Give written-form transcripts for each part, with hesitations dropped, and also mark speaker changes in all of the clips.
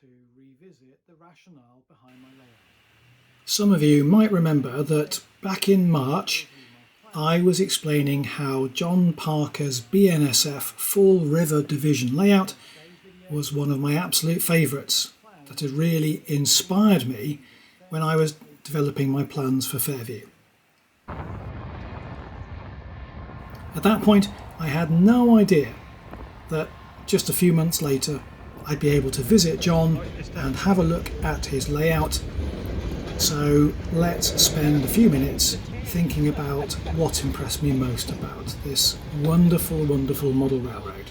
Speaker 1: to revisit the rationale behind my layout. Some of you might remember that back in March I was explaining how John Parker's BNSF Fall River Division layout was one of my absolute favourites, that had really inspired me when I was developing my plans for Fairview. At that point I had no idea that just a few months later I'd be able to visit John and have a look at his layout. So let's spend a few minutes thinking about what impressed me most about this wonderful, wonderful model railroad.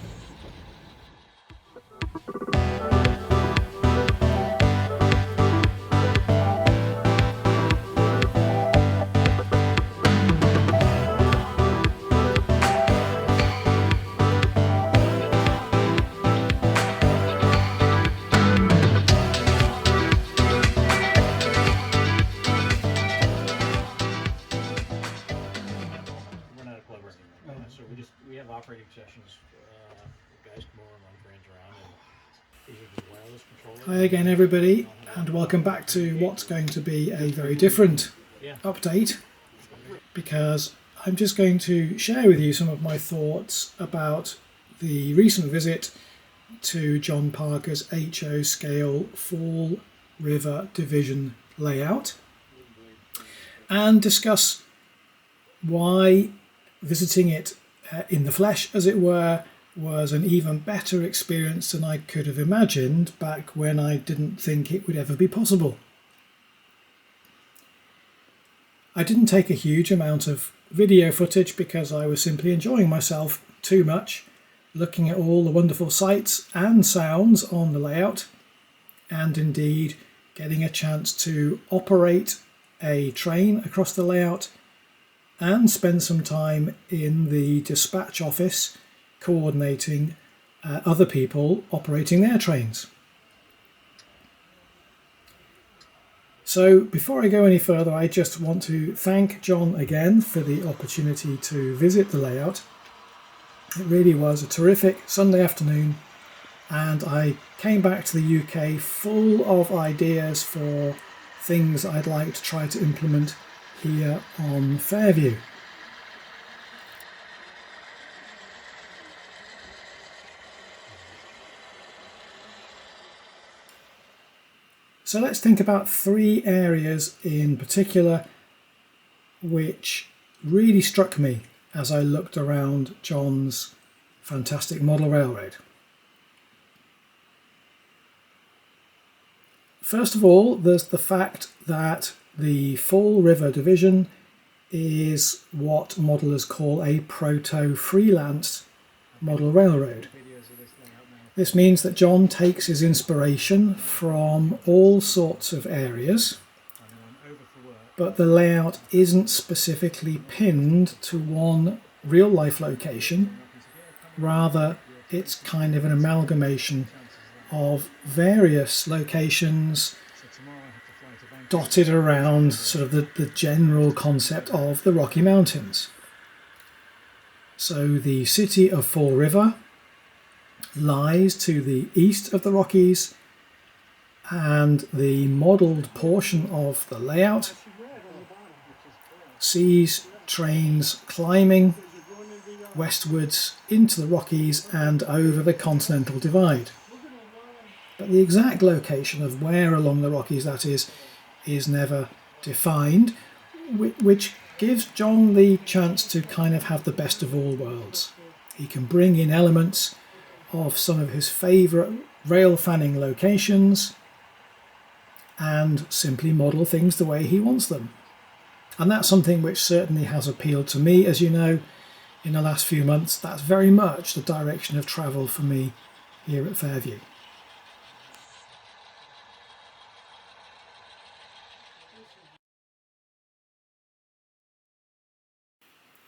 Speaker 1: We have operating sessions. Guys come over and run trains around. And these are the wireless controllers. Hi again, everybody, and welcome back to what's going to be a very different update, because I'm just going to share with you some of my thoughts about the recent visit to John Parker's HO scale Fall River Division layout, and discuss why visiting it in the flesh, as it were, was an even better experience than I could have imagined back when I didn't think it would ever be possible. I didn't take a huge amount of video footage because I was simply enjoying myself too much, looking at all the wonderful sights and sounds on the layout, and indeed getting a chance to operate a train across the layout and spend some time in the dispatch office coordinating other people operating their trains. So before I go any further, I just want to thank John again for the opportunity to visit the layout. It really was a terrific Sunday afternoon, and I came back to the UK full of ideas for things I'd like to try to implement here on Fairview. So let's think about three areas in particular which really struck me as I looked around John's fantastic model railroad. First of all, there's the fact that the Fall River Division is what modelers call a Proto Freelance model railroad. This means that John takes his inspiration from all sorts of areas, but the layout isn't specifically pinned to one real-life location. Rather, it's kind of an amalgamation of various locations dotted around sort of the general concept of the Rocky Mountains. So the city of Fall River lies to the east of the Rockies, and the modelled portion of the layout sees trains climbing westwards into the Rockies and over the Continental Divide. But the exact location of where along the Rockies that is never defined, which gives John the chance to kind of have the best of all worlds. He can bring in elements of some of his favourite rail fanning locations and simply model things the way he wants them. And that's something which certainly has appealed to me. As you know, in the last few months, that's very much the direction of travel for me here at Fairview.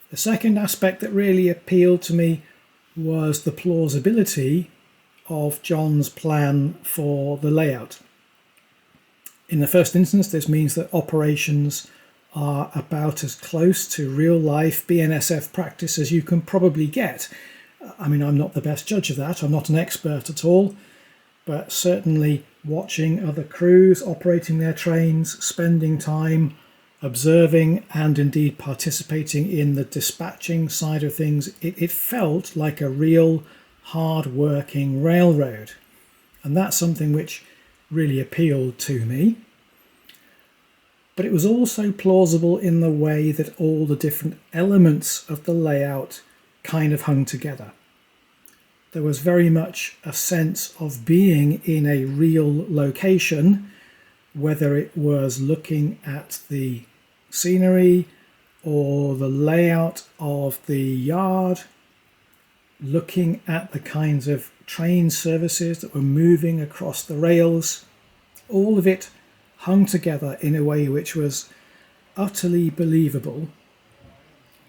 Speaker 1: The second aspect that really appealed to me was the plausibility of John's plan for the layout. In the first instance, this means that operations are about as close to real-life BNSF practice as you can probably get. I mean, I'm not the best judge of that, I'm not an expert at all, but certainly watching other crews operating their trains, spending time observing and indeed participating in the dispatching side of things, it felt like a real hard-working railroad. And that's something which really appealed to me. But it was also plausible in the way that all the different elements of the layout kind of hung together. There was very much a sense of being in a real location, whether it was looking at the scenery or the layout of the yard, looking at the kinds of train services that were moving across the rails. All of it hung together in a way which was utterly believable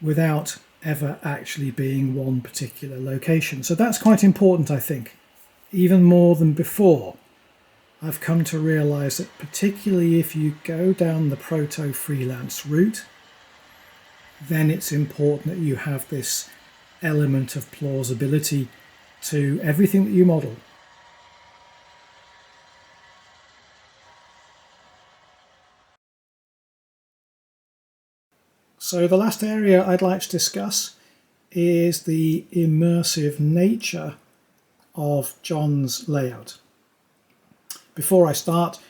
Speaker 1: without ever actually being one particular location. So that's quite important, I think, even more than before. I've come to realise that particularly if you go down the Proto Freelance route, then it's important that you have this element of plausibility to everything that you model. So the last area I'd like to discuss is the immersive nature of John's layout. Before I start,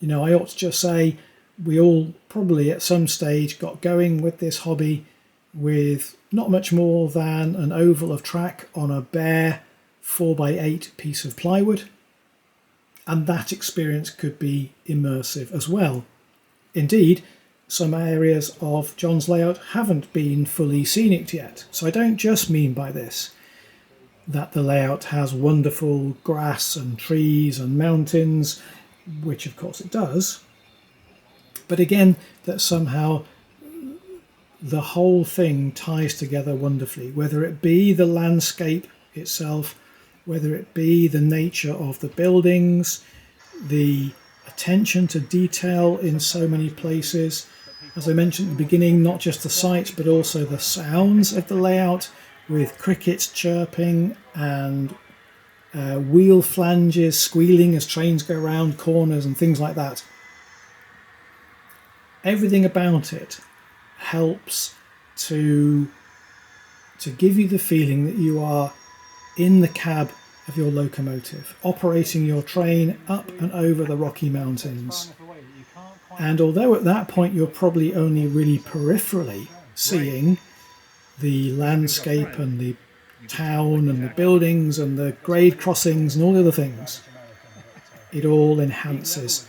Speaker 1: I ought to just say we all probably at some stage got going with this hobby with not much more than an oval of track on a bare 4x8 piece of plywood, and that experience could be immersive as well. Indeed, some areas of John's layout haven't been fully scenic yet, so I don't just mean by this that the layout has wonderful grass and trees and mountains, which of course it does, but again that somehow the whole thing ties together wonderfully, whether it be the landscape itself, whether it be the nature of the buildings, the attention to detail in so many places. As I mentioned at the beginning, not just the sights but also the sounds of the layout, with crickets chirping and wheel flanges squealing as trains go around corners and things like that. Everything about it helps to give you the feeling that you are in the cab of your locomotive, operating your train up and over the Rocky Mountains. And although at that point you're probably only really peripherally seeing the landscape and the town and the buildings and the grade crossings and all the other things, it all enhances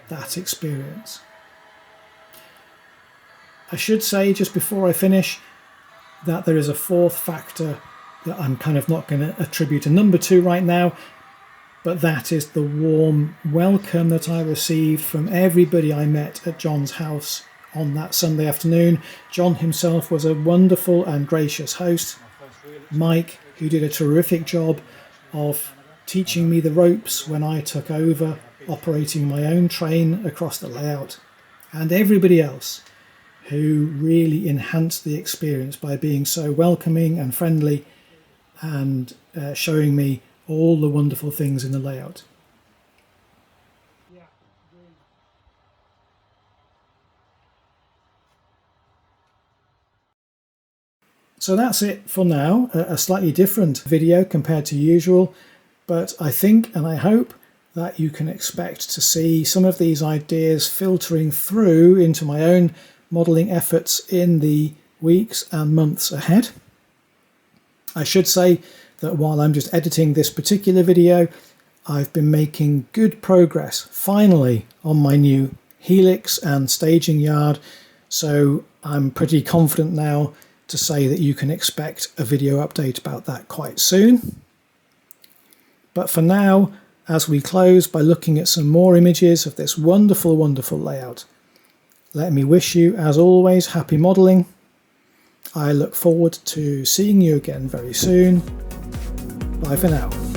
Speaker 1: that experience. I should say just before I finish that there is a fourth factor that I'm kind of not going to attribute a number to right now, but that is the warm welcome that I received from everybody I met at John's house on that Sunday afternoon. John himself was a wonderful and gracious host. Mike, who did a terrific job of teaching me the ropes when I took over operating my own train across the layout, and everybody else who really enhanced the experience by being so welcoming and friendly and showing me all the wonderful things in the layout. So that's it for now, a slightly different video compared to usual, but I think and I hope that you can expect to see some of these ideas filtering through into my own modelling efforts in the weeks and months ahead. I should say that while I'm just editing this particular video, I've been making good progress finally on my new helix and staging yard, so I'm pretty confident now to say that you can expect a video update about that quite soon. But for now, as we close by looking at some more images of this wonderful, wonderful layout, let me wish you, as always, happy modelling. I look forward to seeing you again very soon. Bye for now.